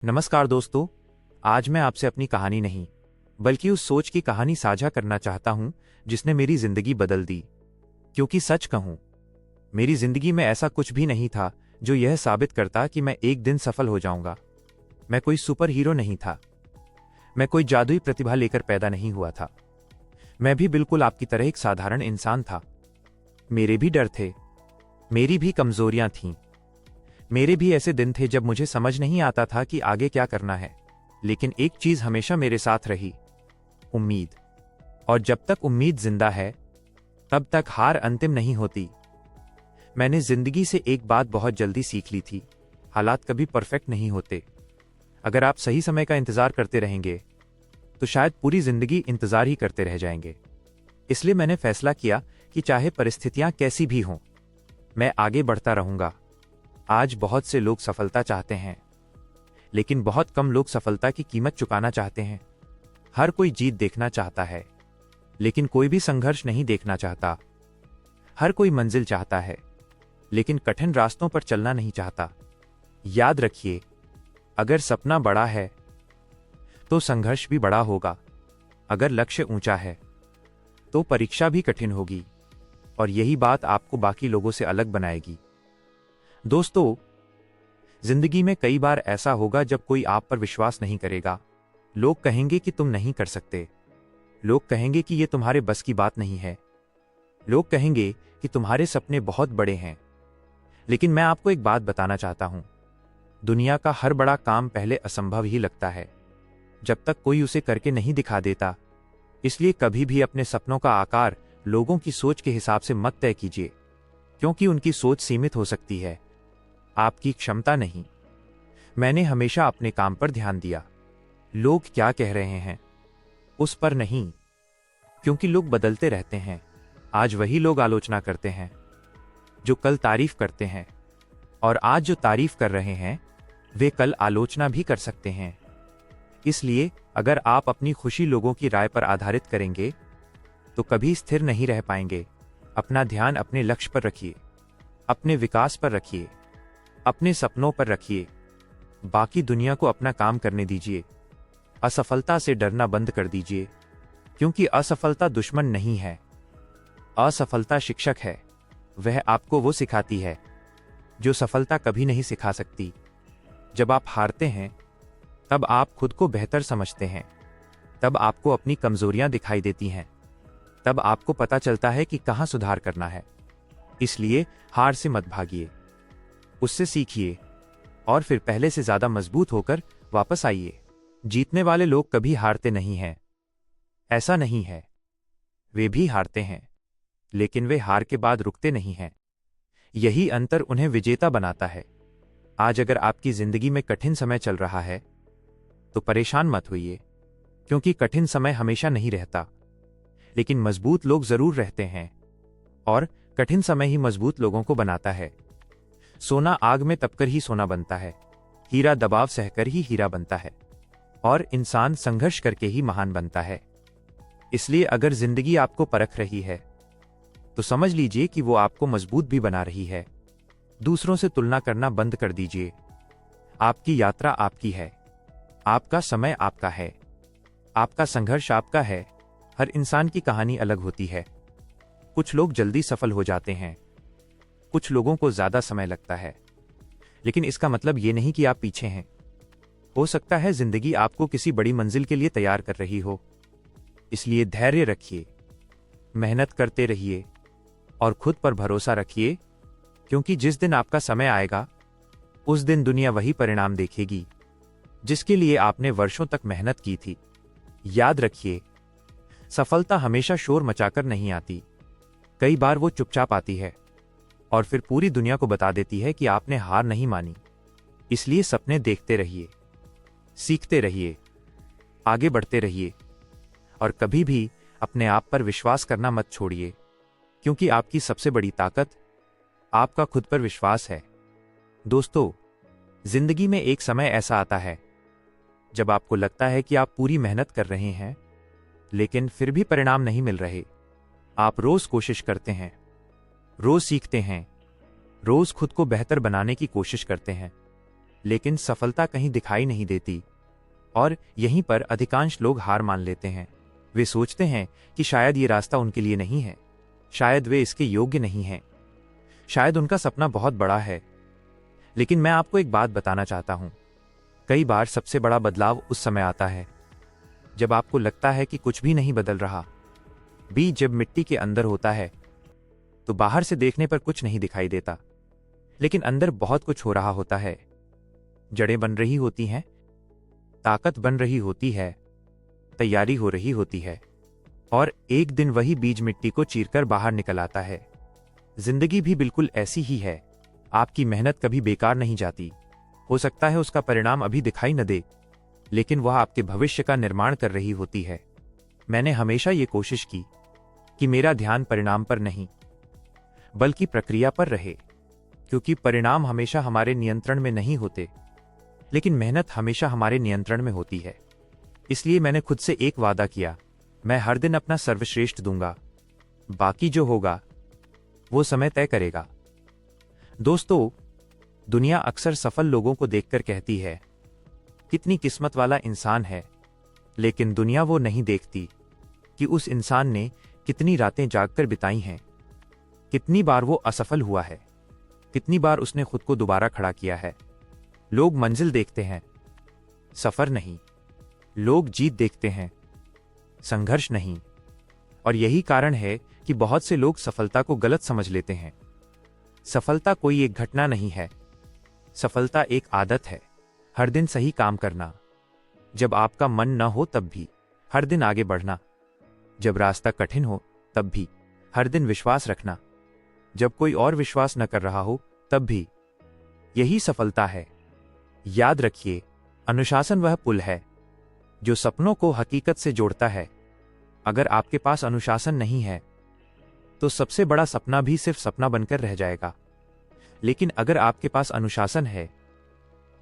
नमस्कार दोस्तों। आज मैं आपसे अपनी कहानी नहीं बल्कि उस सोच की कहानी साझा करना चाहता हूं जिसने मेरी जिंदगी बदल दी। क्योंकि सच कहूं, मेरी जिंदगी में ऐसा कुछ भी नहीं था जो यह साबित करता कि मैं एक दिन सफल हो जाऊंगा। मैं कोई सुपर हीरो नहीं था। मैं कोई जादुई प्रतिभा लेकर पैदा नहीं हुआ था। मैं भी बिल्कुल आपकी तरह एक साधारण इंसान था। मेरे भी डर थे, मेरी भी कमजोरियां थीं। मेरे भी ऐसे दिन थे जब मुझे समझ नहीं आता था कि आगे क्या करना है। लेकिन एक चीज हमेशा मेरे साथ रही, उम्मीद। और जब तक उम्मीद जिंदा है तब तक हार अंतिम नहीं होती। मैंने जिंदगी से एक बात बहुत जल्दी सीख ली थी, हालात कभी परफेक्ट नहीं होते। अगर आप सही समय का इंतजार करते रहेंगे तो शायद पूरी जिंदगी इंतजार ही करते रह जाएंगे। इसलिए मैंने फैसला किया कि चाहे परिस्थितियां कैसी भी हों, मैं आगे बढ़ता रहूंगा। आज बहुत से लोग सफलता चाहते हैं, लेकिन बहुत कम लोग सफलता की कीमत चुकाना चाहते हैं। हर कोई जीत देखना चाहता है, लेकिन कोई भी संघर्ष नहीं देखना चाहता। हर कोई मंजिल चाहता है, लेकिन कठिन रास्तों पर चलना नहीं चाहता। याद रखिए, अगर सपना बड़ा है तो संघर्ष भी बड़ा होगा। अगर लक्ष्य ऊंचा है तो परीक्षा भी कठिन होगी, और यही बात आपको बाकी लोगों से अलग बनाएगी। दोस्तों, जिंदगी में कई बार ऐसा होगा जब कोई आप पर विश्वास नहीं करेगा। लोग कहेंगे कि तुम नहीं कर सकते। लोग कहेंगे कि यह तुम्हारे बस की बात नहीं है। लोग कहेंगे कि तुम्हारे सपने बहुत बड़े हैं। लेकिन मैं आपको एक बात बताना चाहता हूं, दुनिया का हर बड़ा काम पहले असंभव ही लगता है, जब तक कोई उसे करके नहीं दिखा देता। इसलिए कभी भी अपने सपनों का आकार लोगों की सोच के हिसाब से मत तय कीजिए, क्योंकि उनकी सोच सीमित हो सकती है, आपकी क्षमता नहीं। मैंने हमेशा अपने काम पर ध्यान दिया, लोग क्या कह रहे हैं उस पर नहीं, क्योंकि लोग बदलते रहते हैं। आज वही लोग आलोचना करते हैं जो कल तारीफ करते हैं, और आज जो तारीफ कर रहे हैं वे कल आलोचना भी कर सकते हैं। इसलिए अगर आप अपनी खुशी लोगों की राय पर आधारित करेंगे तो कभी स्थिर नहीं रह पाएंगे। अपना ध्यान अपने लक्ष्य पर रखिए, अपने विकास पर रखिए, अपने सपनों पर रखिए। बाकी दुनिया को अपना काम करने दीजिए। असफलता से डरना बंद कर दीजिए, क्योंकि असफलता दुश्मन नहीं है, असफलता शिक्षक है। वह आपको वो सिखाती है जो सफलता कभी नहीं सिखा सकती। जब आप हारते हैं तब आप खुद को बेहतर समझते हैं, तब आपको अपनी कमजोरियां दिखाई देती हैं, तब आपको पता चलता है कि कहां सुधार करना है। इसलिए हार से मत भागिए, उससे सीखिए और फिर पहले से ज्यादा मजबूत होकर वापस आइए। जीतने वाले लोग कभी हारते नहीं हैं, ऐसा नहीं है। वे भी हारते हैं, लेकिन वे हार के बाद रुकते नहीं हैं। यही अंतर उन्हें विजेता बनाता है। आज अगर आपकी जिंदगी में कठिन समय चल रहा है तो परेशान मत होइए, क्योंकि कठिन समय हमेशा नहीं रहता, लेकिन मजबूत लोग जरूर रहते हैं, और कठिन समय ही मजबूत लोगों को बनाता है। सोना आग में तपकर ही सोना बनता है, हीरा दबाव सहकर ही हीरा बनता है, और इंसान संघर्ष करके ही महान बनता है। इसलिए अगर जिंदगी आपको परख रही है तो समझ लीजिए कि वो आपको मजबूत भी बना रही है। दूसरों से तुलना करना बंद कर दीजिए। आपकी यात्रा आपकी है, आपका समय आपका है, आपका संघर्ष आपका है। हर इंसान की कहानी अलग होती है। कुछ लोग जल्दी सफल हो जाते हैं, कुछ लोगों को ज्यादा समय लगता है, लेकिन इसका मतलब ये नहीं कि आप पीछे हैं। हो सकता है जिंदगी आपको किसी बड़ी मंजिल के लिए तैयार कर रही हो। इसलिए धैर्य रखिए, मेहनत करते रहिए और खुद पर भरोसा रखिए, क्योंकि जिस दिन आपका समय आएगा उस दिन दुनिया वही परिणाम देखेगी जिसके लिए आपने वर्षों तक मेहनत की थी। याद रखिए, सफलता हमेशा शोर मचाकर नहीं आती। कई बार वो चुपचाप आती है और फिर पूरी दुनिया को बता देती है कि आपने हार नहीं मानी। इसलिए सपने देखते रहिए, सीखते रहिए, आगे बढ़ते रहिए, और कभी भी अपने आप पर विश्वास करना मत छोड़िए, क्योंकि आपकी सबसे बड़ी ताकत आपका खुद पर विश्वास है। दोस्तों, जिंदगी में एक समय ऐसा आता है जब आपको लगता है कि आप पूरी मेहनत कर रहे हैं, लेकिन फिर भी परिणाम नहीं मिल रहे। आप रोज कोशिश करते हैं, रोज सीखते हैं, रोज खुद को बेहतर बनाने की कोशिश करते हैं, लेकिन सफलता कहीं दिखाई नहीं देती। और यहीं पर अधिकांश लोग हार मान लेते हैं। वे सोचते हैं कि शायद ये रास्ता उनके लिए नहीं है, शायद वे इसके योग्य नहीं हैं, शायद उनका सपना बहुत बड़ा है। लेकिन मैं आपको एक बात बताना चाहता हूं, कई बार सबसे बड़ा बदलाव उस समय आता है जब आपको लगता है कि कुछ भी नहीं बदल रहा। बीज जब मिट्टी के अंदर होता है तो बाहर से देखने पर कुछ नहीं दिखाई देता, लेकिन अंदर बहुत कुछ हो रहा होता है। जड़ें बन रही होती हैं, ताकत बन रही होती है, तैयारी हो रही होती है, और एक दिन वही बीज मिट्टी को चीरकर बाहर निकल आता है। जिंदगी भी बिल्कुल ऐसी ही है। आपकी मेहनत कभी बेकार नहीं जाती। हो सकता है उसका परिणाम अभी दिखाई न दे, लेकिन वह आपके भविष्य का निर्माण कर रही होती है। मैंने हमेशा ये कोशिश की कि मेरा ध्यान परिणाम पर नहीं बल्कि प्रक्रिया पर रहे, क्योंकि परिणाम हमेशा हमारे नियंत्रण में नहीं होते, लेकिन मेहनत हमेशा हमारे नियंत्रण में होती है। इसलिए मैंने खुद से एक वादा किया, मैं हर दिन अपना सर्वश्रेष्ठ दूंगा, बाकी जो होगा वो समय तय करेगा। दोस्तों, दुनिया अक्सर सफल लोगों को देखकर कहती है, कितनी किस्मत वाला इंसान है, लेकिन दुनिया वो नहीं देखती कि उस इंसान ने कितनी रातें जागकर बिताई हैं, कितनी बार वो असफल हुआ है, कितनी बार उसने खुद को दोबारा खड़ा किया है। लोग मंजिल देखते हैं, सफर नहीं। लोग जीत देखते हैं, संघर्ष नहीं। और यही कारण है कि बहुत से लोग सफलता को गलत समझ लेते हैं। सफलता कोई एक घटना नहीं है, सफलता एक आदत है। हर दिन सही काम करना, जब आपका मन न हो तब भी हर दिन आगे बढ़ना, जब रास्ता कठिन हो तब भी हर दिन विश्वास रखना, जब कोई और विश्वास न कर रहा हो तब भी। यही सफलता है। याद रखिए, अनुशासन वह पुल है जो सपनों को हकीकत से जोड़ता है। अगर आपके पास अनुशासन नहीं है तो सबसे बड़ा सपना भी सिर्फ सपना बनकर रह जाएगा। लेकिन अगर आपके पास अनुशासन है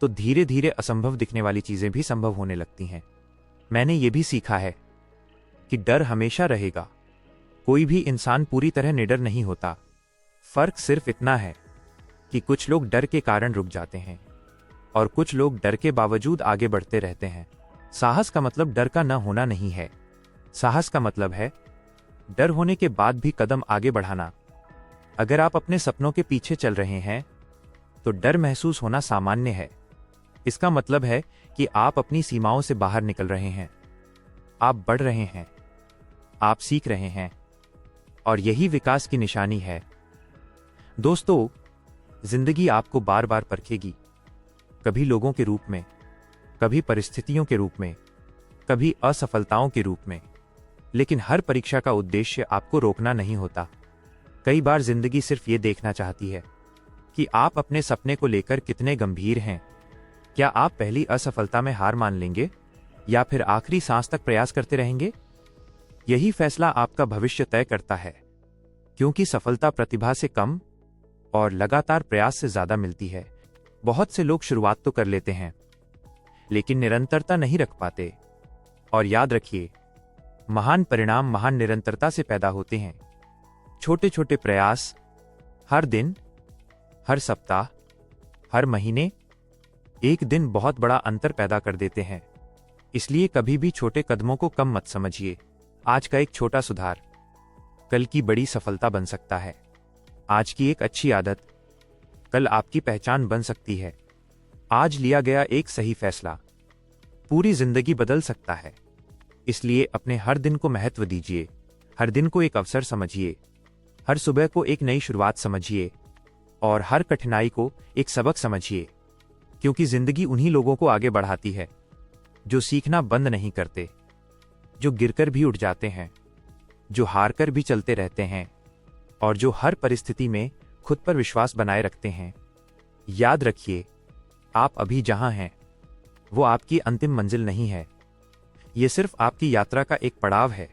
तो धीरे धीरे असंभव दिखने वाली चीजें भी संभव होने लगती हैं। मैंने यह भी सीखा है कि डर हमेशा रहेगा। कोई भी इंसान पूरी तरह निडर नहीं होता। फर्क सिर्फ इतना है कि कुछ लोग डर के कारण रुक जाते हैं और कुछ लोग डर के बावजूद आगे बढ़ते रहते हैं। साहस का मतलब डर का न होना नहीं है। साहस का मतलब है डर होने के बाद भी कदम आगे बढ़ाना। अगर आप अपने सपनों के पीछे चल रहे हैं तो डर महसूस होना सामान्य है। इसका मतलब है कि आप अपनी सीमाओं से बाहर निकल रहे हैं, आप बढ़ रहे हैं, आप सीख रहे हैं, और यही विकास की निशानी है। दोस्तों, जिंदगी आपको बार बार परखेगी, कभी लोगों के रूप में, कभी परिस्थितियों के रूप में, कभी असफलताओं के रूप में। लेकिन हर परीक्षा का उद्देश्य आपको रोकना नहीं होता। कई बार जिंदगी सिर्फ ये देखना चाहती है कि आप अपने सपने को लेकर कितने गंभीर हैं। क्या आप पहली असफलता में हार मान लेंगे या फिर आखिरी सांस तक प्रयास करते रहेंगे? यही फैसला आपका भविष्य तय करता है, क्योंकि सफलता प्रतिभा से कम और लगातार प्रयास से ज्यादा मिलती है। बहुत से लोग शुरुआत तो कर लेते हैं, लेकिन निरंतरता नहीं रख पाते। और याद रखिए, महान परिणाम महान निरंतरता से पैदा होते हैं। छोटे छोटे प्रयास हर दिन, हर सप्ताह, हर महीने एक दिन बहुत बड़ा अंतर पैदा कर देते हैं। इसलिए कभी भी छोटे कदमों को कम मत समझिए। आज का एक छोटा सुधार कल की बड़ी सफलता बन सकता है। आज की एक अच्छी आदत कल आपकी पहचान बन सकती है। आज लिया गया एक सही फैसला पूरी जिंदगी बदल सकता है। इसलिए अपने हर दिन को महत्व दीजिए, हर दिन को एक अवसर समझिए, हर सुबह को एक नई शुरुआत समझिए, और हर कठिनाई को एक सबक समझिए। क्योंकि जिंदगी उन्हीं लोगों को आगे बढ़ाती है जो सीखना बंद नहीं करते, जो गिरकर भी उठ जाते हैं, जो हारकर भी चलते रहते हैं, और जो हर परिस्थिति में खुद पर विश्वास बनाए रखते हैं। याद रखिए, आप अभी जहां हैं वो आपकी अंतिम मंजिल नहीं है। ये सिर्फ आपकी यात्रा का एक पड़ाव है,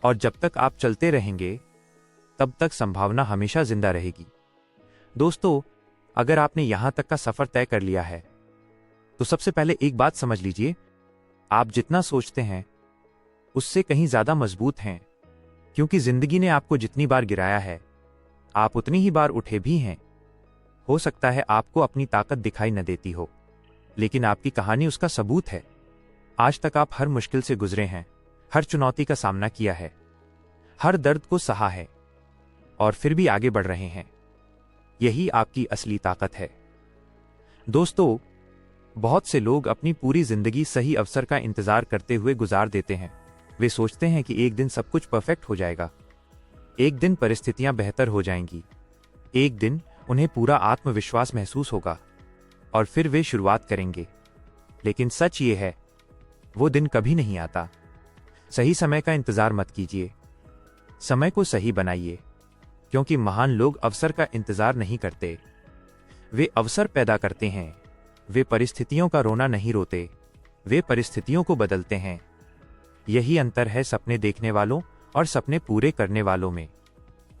और जब तक आप चलते रहेंगे तब तक संभावना हमेशा जिंदा रहेगी। दोस्तों, अगर आपने यहां तक का सफर तय कर लिया है तो सबसे पहले एक बात समझ लीजिए, आप जितना सोचते हैं उससे कहीं ज्यादा मजबूत हैं। क्योंकि जिंदगी ने आपको जितनी बार गिराया है, आप उतनी ही बार उठे भी हैं। हो सकता है आपको अपनी ताकत दिखाई न देती हो, लेकिन आपकी कहानी उसका सबूत है। आज तक आप हर मुश्किल से गुजरे हैं, हर चुनौती का सामना किया है, हर दर्द को सहा है और फिर भी आगे बढ़ रहे हैं। यही आपकी असली ताकत है। दोस्तों, बहुत से लोग अपनी पूरी जिंदगी सही अवसर का इंतजार करते हुए गुजार देते हैं। वे सोचते हैं कि एक दिन सब कुछ परफेक्ट हो जाएगा, एक दिन परिस्थितियां बेहतर हो जाएंगी, एक दिन उन्हें पूरा आत्मविश्वास महसूस होगा और फिर वे शुरुआत करेंगे। लेकिन सच ये है, वो दिन कभी नहीं आता। सही समय का इंतजार मत कीजिए, समय को सही बनाइए, क्योंकि महान लोग अवसर का इंतजार नहीं करते, वे अवसर पैदा करते हैं। वे परिस्थितियों का रोना नहीं रोते, वे परिस्थितियों को बदलते हैं। यही अंतर है सपने देखने वालों और सपने पूरे करने वालों में।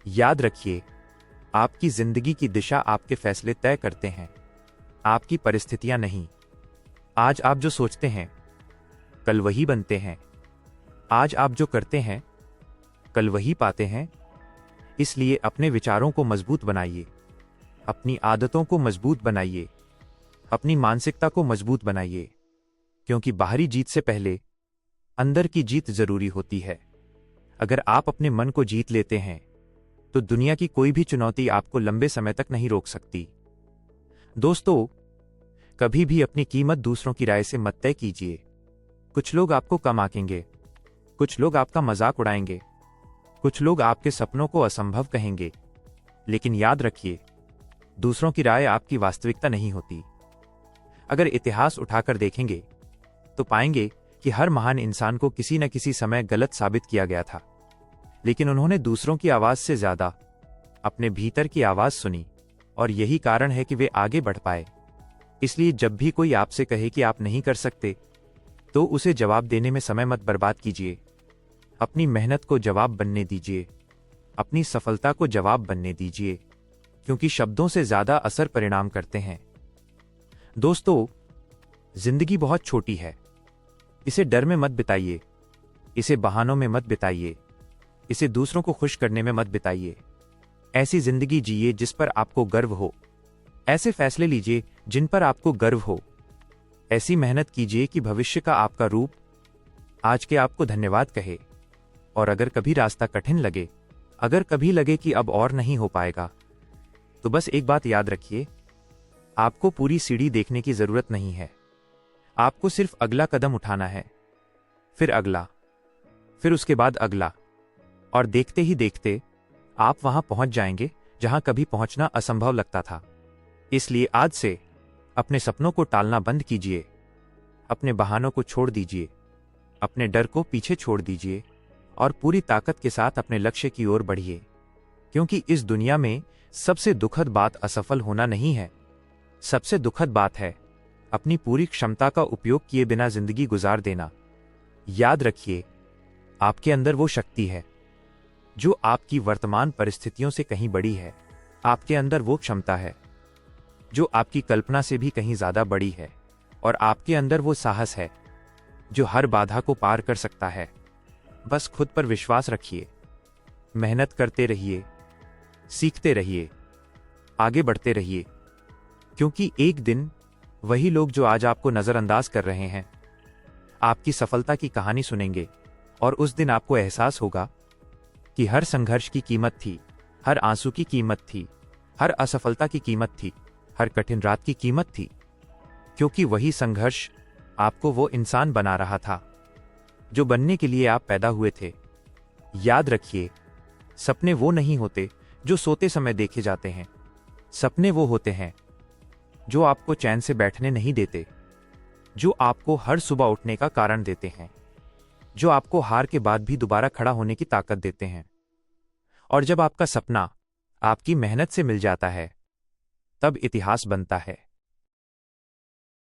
याद रखिए, आपकी जिंदगी की दिशा आपके फैसले तय करते हैं, आपकी परिस्थितियां नहीं। आज आप जो सोचते हैं, कल वही बनते हैं। आज आप जो करते हैं, कल वही पाते हैं। इसलिए अपने विचारों को मजबूत बनाइए, अपनी आदतों को मजबूत बनाइए, अपनी मानसिकता को मजबूत बनाइए, क्योंकि बाहरी जीत से पहले अंदर की जीत जरूरी होती है। अगर आप अपने मन को जीत लेते हैं तो दुनिया की कोई भी चुनौती आपको लंबे समय तक नहीं रोक सकती। दोस्तों, कभी भी अपनी कीमत दूसरों की राय से मत तय कीजिए। कुछ लोग आपको कम आंकेंगे, कुछ लोग आपका मजाक उड़ाएंगे, कुछ लोग आपके सपनों को असंभव कहेंगे, लेकिन याद रखिए, दूसरों की राय आपकी वास्तविकता नहीं होती। अगर इतिहास उठाकर देखेंगे तो पाएंगे कि हर महान इंसान को किसी न किसी समय गलत साबित किया गया था, लेकिन उन्होंने दूसरों की आवाज से ज्यादा अपने भीतर की आवाज सुनी, और यही कारण है कि वे आगे बढ़ पाए। इसलिए जब भी कोई आपसे कहे कि आप नहीं कर सकते, तो उसे जवाब देने में समय मत बर्बाद कीजिए। अपनी मेहनत को जवाब बनने दीजिए, अपनी सफलता को जवाब बनने दीजिए, क्योंकि शब्दों से ज्यादा असर परिणाम करते हैं। दोस्तों, जिंदगी बहुत छोटी है, इसे डर में मत बिताइए, इसे बहानों में मत बिताइए, इसे दूसरों को खुश करने में मत बिताइए। ऐसी जिंदगी जिए जिस पर आपको गर्व हो, ऐसे फैसले लीजिए जिन पर आपको गर्व हो, ऐसी मेहनत कीजिए कि भविष्य का आपका रूप आज के आपको धन्यवाद कहे। और अगर कभी रास्ता कठिन लगे, अगर कभी लगे कि अब और नहीं हो पाएगा, तो बस एक बात याद रखिए, आपको पूरी सीढ़ी देखने की जरूरत नहीं है। आपको सिर्फ अगला कदम उठाना है, फिर अगला, फिर उसके बाद अगला, और देखते ही देखते आप वहां पहुंच जाएंगे जहां कभी पहुंचना असंभव लगता था। इसलिए आज से अपने सपनों को टालना बंद कीजिए, अपने बहानों को छोड़ दीजिए, अपने डर को पीछे छोड़ दीजिए और पूरी ताकत के साथ अपने लक्ष्य की ओर बढ़िए। क्योंकि इस दुनिया में सबसे दुखद बात असफल होना नहीं है, सबसे दुखद बात है अपनी पूरी क्षमता का उपयोग किए बिना जिंदगी गुजार देना। याद रखिए, आपके अंदर वो शक्ति है जो आपकी वर्तमान परिस्थितियों से कहीं बड़ी है। आपके अंदर वो क्षमता है जो आपकी कल्पना से भी कहीं ज्यादा बड़ी है, और आपके अंदर वो साहस है जो हर बाधा को पार कर सकता है। बस खुद पर विश्वास रखिए, मेहनत करते रहिए, सीखते रहिए, आगे बढ़ते रहिए, क्योंकि एक दिन वही लोग जो आज आपको नजरअंदाज कर रहे हैं, आपकी सफलता की कहानी सुनेंगे, और उस दिन आपको एहसास होगा कि हर संघर्ष की कीमत थी, हर आंसू की कीमत थी, हर असफलता की कीमत थी, हर कठिन रात की कीमत थी, क्योंकि वही संघर्ष आपको वो इंसान बना रहा था जो बनने के लिए आप पैदा हुए थे। याद रखिए, सपने वो नहीं होते जो सोते समय देखे जाते हैं, सपने वो होते हैं जो आपको चैन से बैठने नहीं देते, जो आपको हर सुबह उठने का कारण देते हैं, जो आपको हार के बाद भी दोबारा खड़ा होने की ताकत देते हैं। और जब आपका सपना आपकी मेहनत से मिल जाता है, तब इतिहास बनता है।